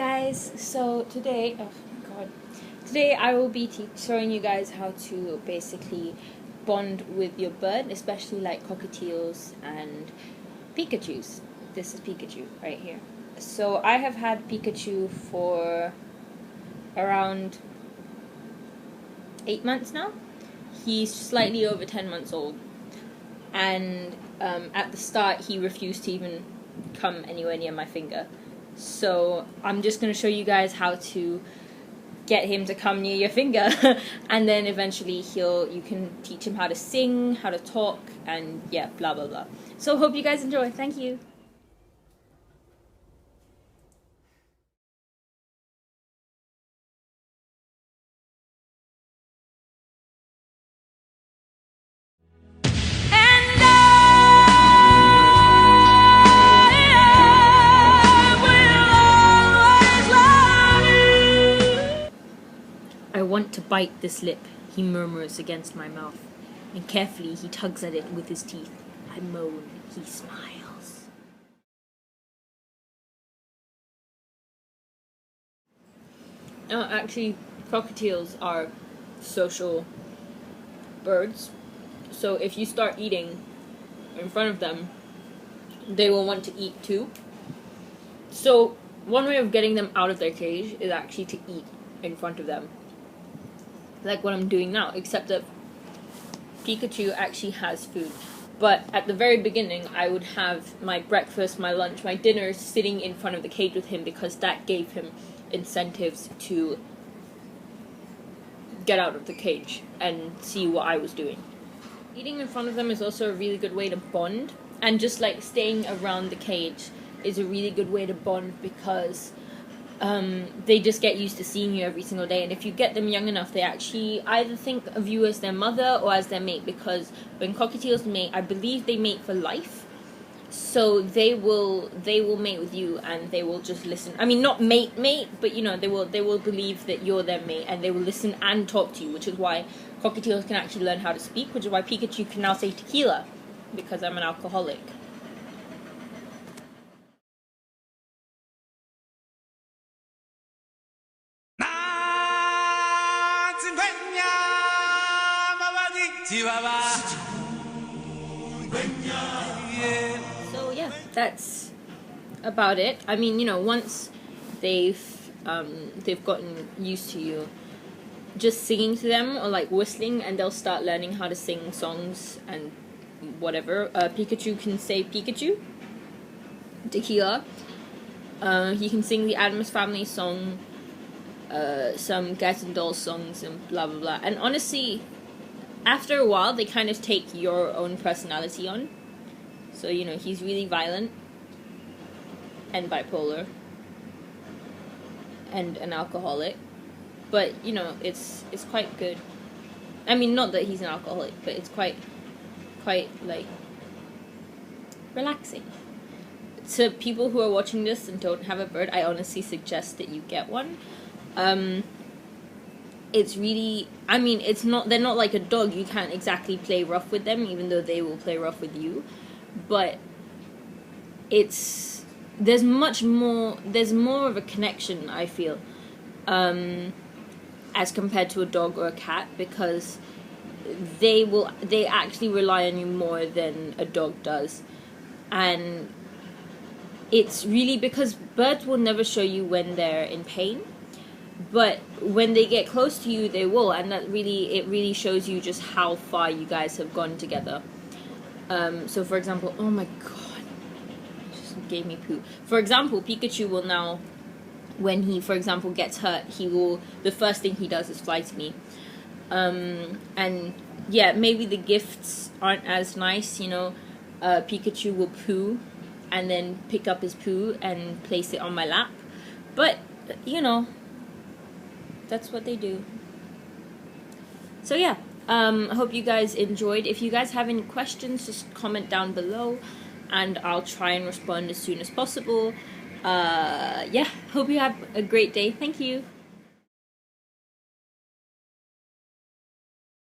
guys, so today, today I will be showing you guys how to basically bond with your bird, especially like cockatiels and Pikachus. This is Pikachu right here. So I have had Pikachu for around 8 months now. He's slightly over 10 months old, and at the start he refused to even come anywhere near my finger. So I'm just going to show you guys how to get him to come near your finger and then eventually you can teach him how to sing, how to talk, and yeah, blah blah blah. So hope you guys enjoy. Thank you. I want to bite this lip, he murmurs against my mouth, and carefully he tugs at it with his teeth. I moan, he smiles. Actually, cockatiels are social birds, so if you start eating in front of them, they will want to eat too. So one way of getting them out of their cage is actually to eat in front of them. Like what I'm doing now, except that Pikachu actually has food. But at the very beginning, I would have my breakfast, my lunch, my dinner sitting in front of the cage with him because that gave him incentives to get out of the cage and see what I was doing. Eating in front of them is also a really good way to bond, and just like staying around the cage is a really good way to bond because they just get used to seeing you every single day, and if you get them young enough, they actually either think of you as their mother or as their mate, because when cockatiels mate, I believe they mate for life. So they will mate with you, and they will just listen. I mean, not mate, but you know, they will believe that you're their mate, and they will listen and talk to you, which is why cockatiels can actually learn how to speak, which is why Pikachu can now say tequila, because I'm an alcoholic. So yeah, that's about it. I mean, you know, once they've gotten used to you just singing to them or like whistling, and they'll start learning how to sing songs and whatever. Pikachu can say Pikachu, tequila. He can sing the Addams Family song, some Guys and Dolls songs, and blah blah blah. And honestly, after a while, they kind of take your own personality on. So, you know, he's really violent and bipolar and an alcoholic. But, you know, it's quite good. I mean, not that he's an alcoholic, but it's quite like, relaxing. To people who are watching this and don't have a bird, I honestly suggest that you get one. It's really, I mean, they're not like a dog. You can't exactly play rough with them, even though they will play rough with you. But there's more of a connection, I feel, as compared to a dog or a cat, because they actually rely on you more than a dog does. And it's really because birds will never show you when they're in pain. But when they get close to you, they will, and it really shows you just how far you guys have gone together. So for example, oh my god, it just gave me poo. For example, Pikachu will now, when he, for example, gets hurt, the first thing he does is fly to me. And yeah, maybe the gifts aren't as nice, you know. Pikachu will poo, and then pick up his poo and place it on my lap. But, you know, that's what they do. So yeah, I hope you guys enjoyed. If you guys have any questions, just comment down below, and I'll try and respond as soon as possible. Yeah, hope you have a great day. Thank you.